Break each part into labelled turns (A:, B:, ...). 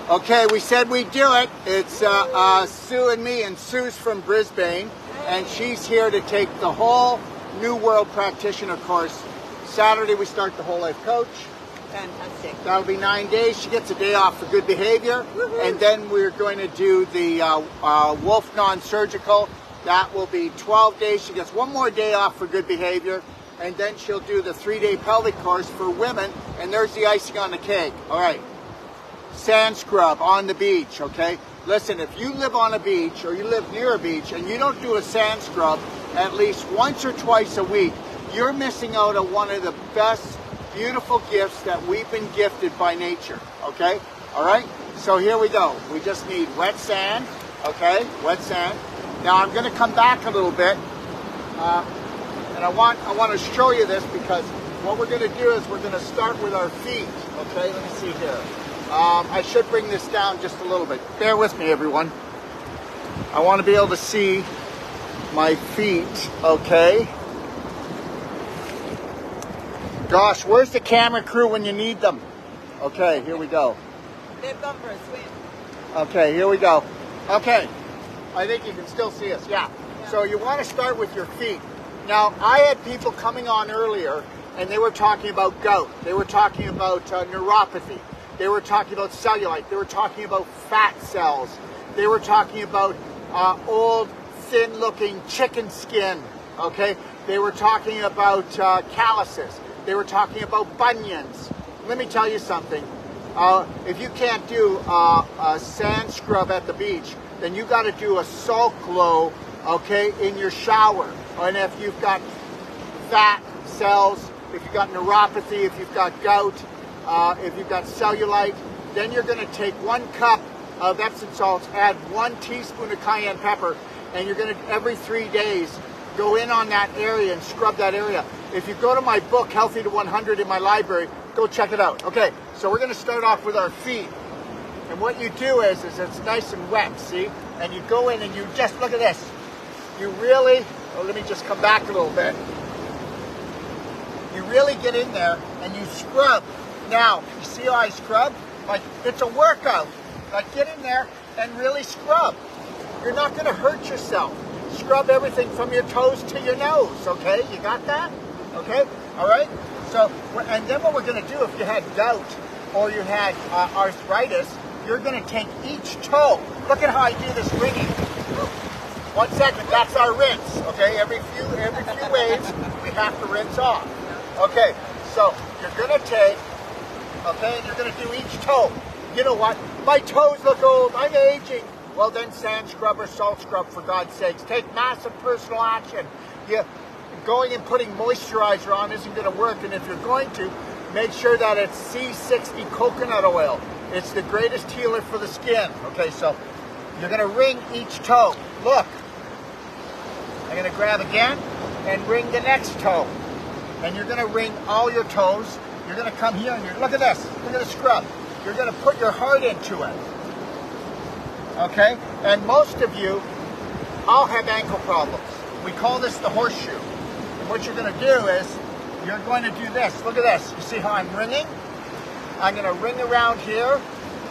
A: Okay, we said we'd do it. It's Sue and me, and Sue's from Brisbane, and she's here to take the whole New World Practitioner course. Saturday we start the Whole Life Coach.
B: Fantastic.
A: That'll be 9 days. She gets a day off for good behavior. And then we're going to do the Wolf Non-Surgical. That will be 12 days. She gets one more day off for good behavior. And then she'll do the 3-day pelvic course for women. And there's the icing on the cake. All right. Sand scrub on the beach, okay? Listen, if you live on a beach or you live near a beach and you don't do a sand scrub at least once or twice a week, you're missing out on one of the best, beautiful gifts that we've been gifted by nature, okay? All right, so here we go. We just need wet sand, okay? Wet sand. Now I'm gonna come back a little bit, and I want to show you this because what we're gonna do is we're gonna start with our feet, okay? Let me see here. I should bring this down just a little bit. Bear with me, everyone. I want to be able to see my feet, okay? Gosh, where's the camera crew when you need them? Okay, here we go.
B: They've gone for a swim.
A: Okay, here we go. Okay, I think you can still see us, yeah. So you want to start with your feet. Now, I had people coming on earlier, and they were talking about gout. They were talking about neuropathy. They were talking about cellulite. They were talking about fat cells. They were talking about old, thin-looking chicken skin, okay? They were talking about calluses. They were talking about bunions. Let me tell you something. If you can't do a sand scrub at the beach, then you got to do a salt glow, okay, in your shower. And if you've got fat cells, if you've got neuropathy, if you've got gout, if you've got cellulite, then you're going to take 1 cup of Epsom salts, add 1 teaspoon of cayenne pepper, and you're going to, every 3 days, go in on that area and scrub that area. If you go to my book, Healthy to 100, in my library, go check it out. Okay, so we're going to start off with our feet. And what you do is it's nice and wet, see? And you go in and you just, look at this. You really, let me just come back a little bit. You really get in there and you scrub. Now, you see how I scrub? Like, it's a workout. Like, get in there and really scrub. You're not going to hurt yourself. Scrub everything from your toes to your nose, okay? You got that? Okay? All right? So, and then what we're going to do, if you had gout or you had arthritis, you're going to take each toe. Look at how I do this ringing. 1 second, that's our rinse, okay? Every few waves, we have to rinse off. Okay, so you're going to take, okay, and you're going to do each toe. You know what? My toes look old. I'm aging. Well, then sand scrub or salt scrub, for God's sakes. Take massive personal action. Going and putting moisturizer on isn't going to work. And if you're going to, make sure that it's C60 coconut oil. It's the greatest healer for the skin. Okay, so you're going to wring each toe. Look. I'm going to grab again and wring the next toe. And you're going to wring all your toes. You're going to come here and look at this. Look at the scrub. You're going to put your heart into it. Okay? And most of you all have ankle problems. We call this the horseshoe. And what you're going to do is you're going to do this. Look at this. You see how I'm wringing? I'm going to wring around here.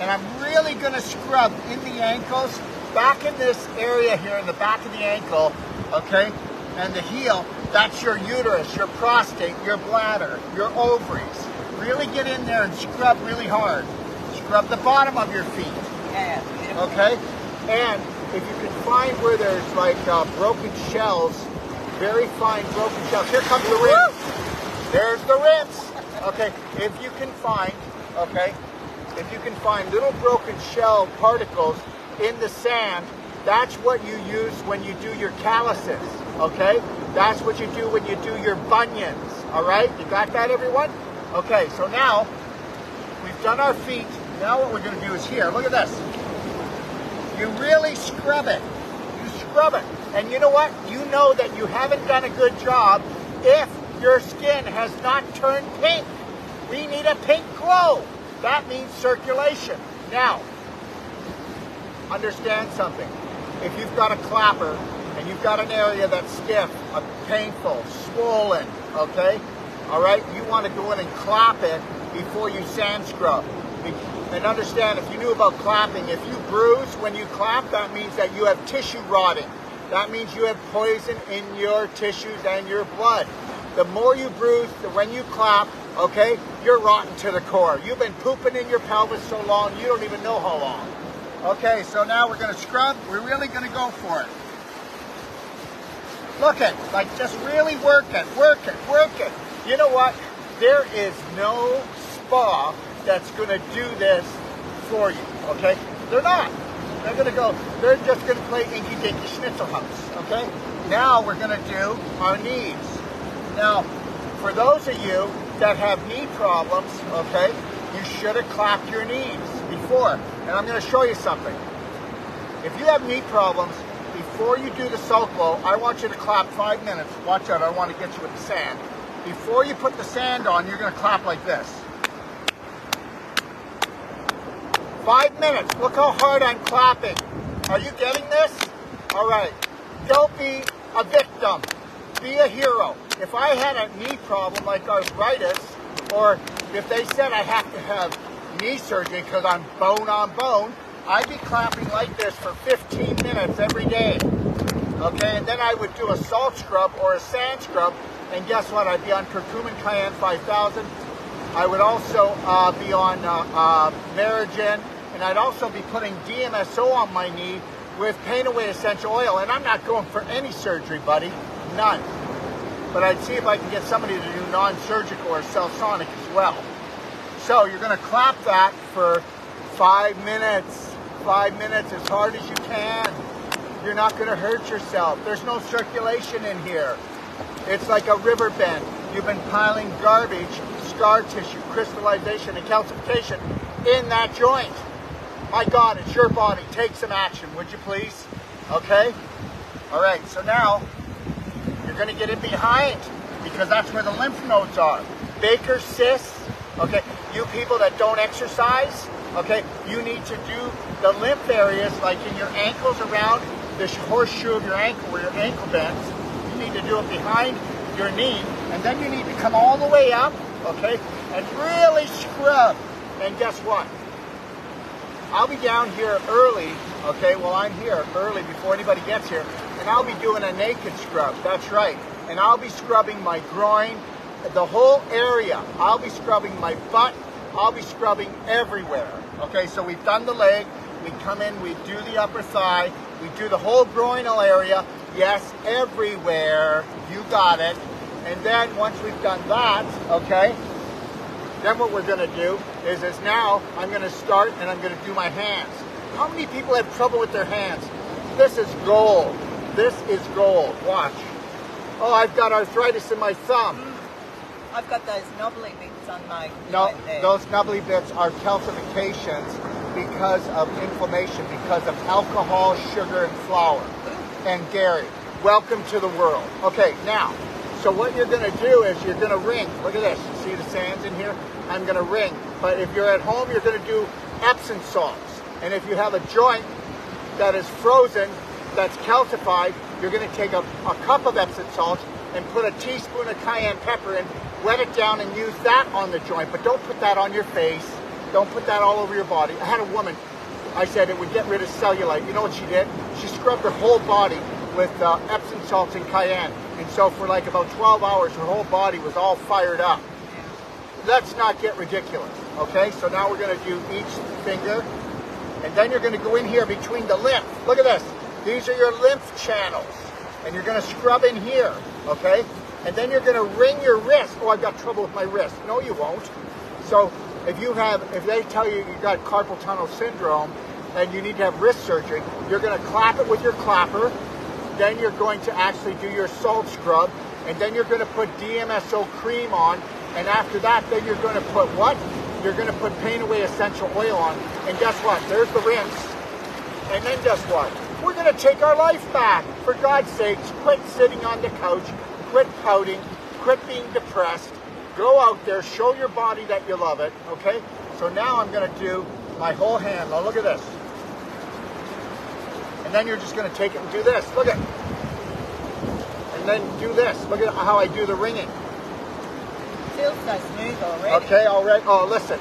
A: And I'm really going to scrub in the ankles, back in this area here in the back of the ankle, okay? And the heel, that's your uterus, your prostate, your bladder, your ovaries. Really get in there and scrub really hard. Scrub the bottom of your feet.
B: Yeah.
A: Okay? And if you can find where there's like broken shells, very fine broken shells. Here comes the rinse. There's the rinse. Okay, if you can find, if you can find little broken shell particles in the sand, that's what you use when you do your calluses, okay? That's what you do when you do your bunions, all right? You got that, everyone? Okay, so now we've done our feet. Now what we're going to do is here. Look at this. You really scrub it. You scrub it. And you know what? You know that you haven't done a good job if your skin has not turned pink. We need a pink glow. That means circulation. Now, understand something. If you've got a clapper and you've got an area that's stiff, painful, swollen, okay? All right? You want to go in and clap it before you sand scrub. And understand, if you knew about clapping, if you bruise when you clap, that means that you have tissue rotting. That means you have poison in your tissues and your blood. The more you bruise, when you clap, okay, you're rotten to the core. You've been pooping in your pelvis so long, you don't even know how long. Okay, so now we're gonna scrub. We're really gonna go for it. Look at, like, just really work it. You know what? There is no spa that's gonna do this for you, okay? They're not. They're just gonna play Inky Dinky Schnitzel House, okay? Now we're gonna do our knees. Now, for those of you that have knee problems, okay, you should have clapped your knees before. And I'm gonna show you something. If you have knee problems, before you do the salt blow, I want you to clap 5 minutes. Watch out, I don't want to get you with the sand. Before you put the sand on, you're gonna clap like this. 5 minutes. Look how hard I'm clapping. Are you getting this? All right. Don't be a victim. Be a hero. If I had a knee problem like arthritis, or if they said I have to have knee surgery because I'm bone on bone, I'd be clapping like this for 15 minutes every day. Okay, and then I would do a salt scrub or a sand scrub, and guess what? I'd be on curcumin cayenne 5000. I would also be on Merigen, and I'd also be putting DMSO on my knee with Pain Away Essential Oil. And I'm not going for any surgery, buddy. None. But I'd see if I can get somebody to do non-surgical or cell-sonic as well. So you're going to clap that for 5 minutes. 5 minutes as hard as you can. You're not going to hurt yourself. There's no circulation in here. It's like a river bend. You've been piling garbage, scar tissue, crystallization, and calcification in that joint. My God, it's your body. Take some action, would you please? Okay? All right, so now you're going to get in behind, because that's where the lymph nodes are. Baker's cysts, okay? You people that don't exercise, okay, you need to do the lymph areas like in your ankles, around the horseshoe of your ankle where your ankle bends. You need to do it behind your knee, and then you need to come all the way up, okay, and really scrub. And guess what? I'll be down here early, okay, well, I'm here early before anybody gets here, and I'll be doing a naked scrub. That's right. And I'll be scrubbing my groin, the whole area. I'll be scrubbing my butt. I'll be scrubbing everywhere. Okay, so we've done the leg. We come in, we do the upper thigh. We do the whole groinal area. Yes, everywhere. You got it. And then once we've done that, okay, then what we're going to do is now I'm going to start and I'm going to do my hands. How many people have trouble with their hands? This is gold. This is gold. Watch. Oh, I've got arthritis in my thumb.
B: I've got those knobbly bits on my
A: No,
B: joint there.
A: those knobbly bits are calcifications because of inflammation, because of alcohol, sugar, and flour. And Gary, welcome to the world. Okay, now, so what you're going to do is you're going to ring. Look at this. You see the sands in here? I'm going to ring. But if you're at home, you're going to do Epsom salts. And if you have a joint that is frozen, that's calcified, you're going to take a cup of Epsom salts and put a teaspoon of cayenne pepper in, wet it down, and use that on the joint. But don't put that on your face. Don't put that all over your body. I had a woman, I said it would get rid of cellulite. You know what she did? She scrubbed her whole body with Epsom salts and cayenne. And so for like about 12 hours, her whole body was all fired up. Let's not get ridiculous, okay? So now we're going to do each finger, and then you're going to go in here between the lymph. Look at this. These are your lymph channels, and you're going to scrub in here, okay? And then you're going to wring your wrist. Oh, I've got trouble with my wrist. No, you won't. So if they tell you you got carpal tunnel syndrome and you need to have wrist surgery, you're going to clap it with your clapper. Then you're going to actually do your salt scrub, and then you're going to put DMSO cream on, and after that, then you're going to put what? You're going to put Pain Away Essential Oil on, and guess what? There's the rinse. And then guess what? We're going to take our life back. For God's sakes, quit sitting on the couch, quit pouting, quit being depressed. Go out there, show your body that you love it, okay? So now I'm going to do my whole hand. Now look at this. And then you're just going to take it and do this. Look at it. And then do this. Look at how I do the ringing.
B: Feels so smooth already.
A: Okay, all right. Oh, listen.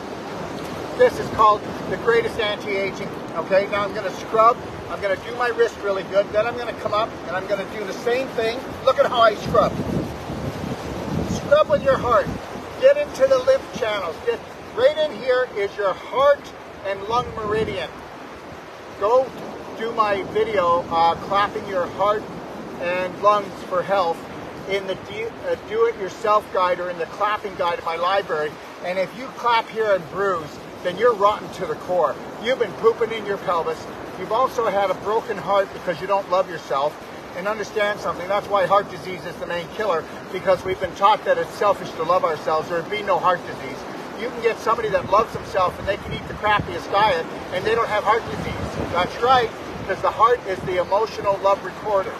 A: This is called the greatest anti-aging. Okay, now I'm going to scrub. I'm going to do my wrist really good. Then I'm going to come up and I'm going to do the same thing. Look at how I scrub. Scrub with your heart. Get into the lymph channels. Get right in here is your heart and lung meridian. Go do my video clapping your heart and lungs for health in the do-it-yourself guide or in the clapping guide in my library. And if you clap here and bruise, then you're rotten to the core. You've been pooping in your pelvis. You've also had a broken heart because you don't love yourself. And understand something, that's why heart disease is the main killer, because we've been taught that it's selfish to love ourselves. There'd be no heart disease. You can get somebody that loves themselves and they can eat the crappiest diet and they don't have heart disease. That's right, because the heart is the emotional love recorder.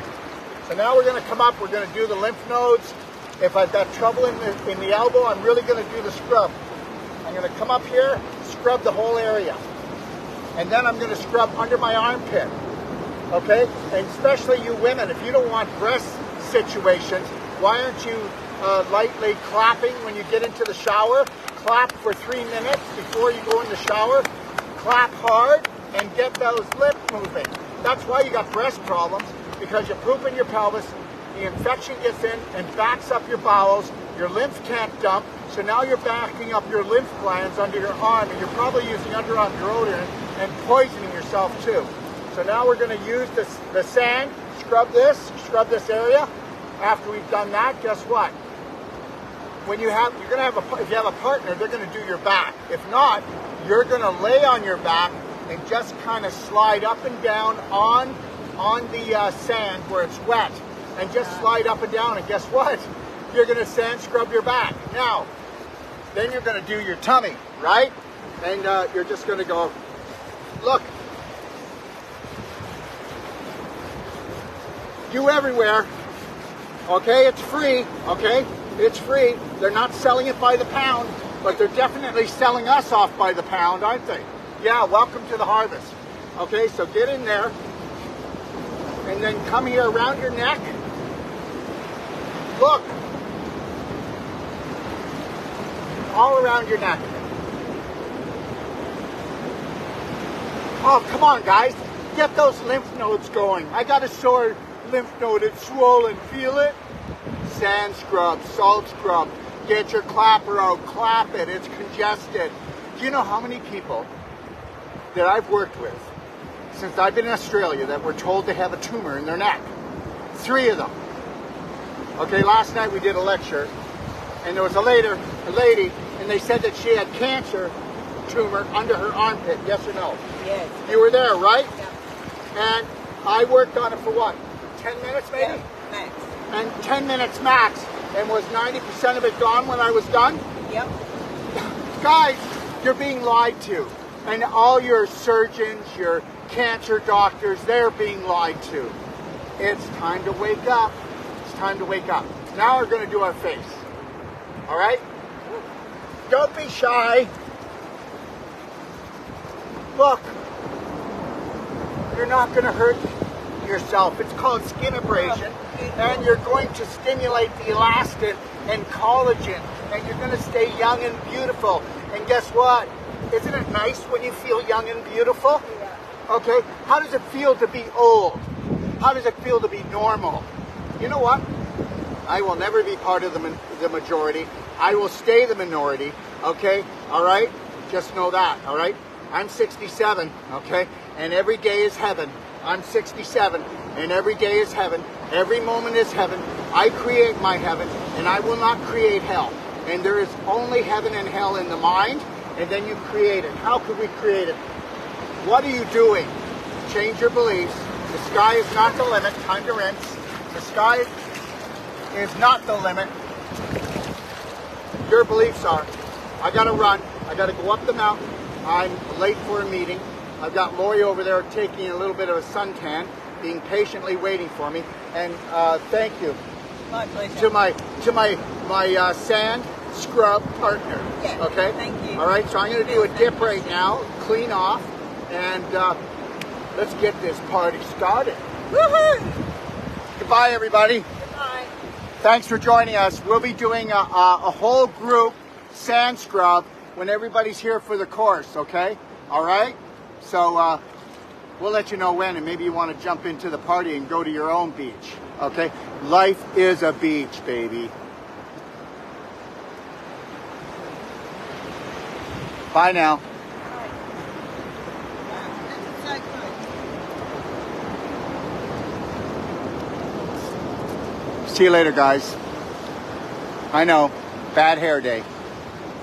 A: So now we're going to come up, we're going to do the lymph nodes. If I've got trouble in the elbow, I'm really going to do the scrub. I'm going to come up here, scrub the whole area. And then I'm going to scrub under my armpit. Okay? And especially you women, if you don't want breast situations, why aren't you lightly clapping when you get into the shower? Clap for 3 minutes before you go in the shower. Clap hard and get those lips moving. That's why you got breast problems, because you poop in your pelvis, the infection gets in and backs up your bowels, your lymph can't dump, so now you're backing up your lymph glands under your arm, and you're probably using underarm deodorant and poisoning yourself too. So now we're going to use the sand, scrub this area. After we've done that, guess what? When if you have a partner, they're going to do your back. If not, you're going to lay on your back and just kind of slide up and down on the sand where it's wet, and just slide up and down. And guess what? You're going to sand scrub your back. Now, then you're going to do your tummy, right? And you're just going to go, look. You everywhere. Okay, it's free. Okay, it's free. They're not selling it by the pound, but they're definitely selling us off by the pound, aren't they? Yeah, welcome to the harvest. Okay, so get in there and then come here around your neck. Look. All around your neck. Oh, come on, guys. Get those lymph nodes going. I got a sore lymph node, it's swollen, feel it? Sand scrub, salt scrub, get your clapper out, clap it, it's congested. Do you know how many people that I've worked with since I've been in Australia that were told to have a tumor in their neck? 3 of them. Okay, last night we did a lecture and there was a lady, and they said that she had cancer tumor under her armpit, yes or no?
B: Yes.
A: You were there, right?
B: Yeah.
A: And I worked on it for what? 10 minutes maybe?
B: Yeah, max.
A: And 10 minutes max. And was 90% of it gone when I was done?
B: Yep.
A: Guys, you're being lied to. And all your surgeons, your cancer doctors, they're being lied to. It's time to wake up. It's time to wake up. Now we're going to do our face. All right? Don't be shy. Look. You're not going to hurt yourself. It's called skin abrasion, and you're going to stimulate the elastin and collagen, and you're going to stay young and beautiful. And guess what? Isn't it nice when you feel young and beautiful? Okay, how does it feel to be old? How does it feel to be normal? You know what? I will never be part of the majority. I will stay the minority, okay? All right? Just know that, all right? I'm 67, okay? And every day is heaven. I'm 67, and every day is heaven. Every moment is heaven. I create my heaven, and I will not create hell. And there is only heaven and hell in the mind, and then you create it. How could we create it? What are you doing? Change your beliefs. The sky is not the limit. Time to rinse. The sky is not the limit. Your beliefs are. I got to run. I got to go up the mountain. I'm late for a meeting. I've got Lori over there taking a little bit of a suntan, being patiently waiting for me. And thank you
B: My pleasure.
A: to my sand scrub partner.
B: Yes,
A: okay.
B: thank you.
A: All right. So I'm going to do a dip right now, clean off, and let's get this party started. Woohoo! Goodbye, everybody.
B: Goodbye.
A: Thanks for joining us. We'll be doing a whole group sand scrub when everybody's here for the course, okay? All right? So we'll let you know when, and maybe you want to jump into the party and go to your own beach, okay? Life is a beach, baby. Bye now. See you later, guys. I know, bad hair day.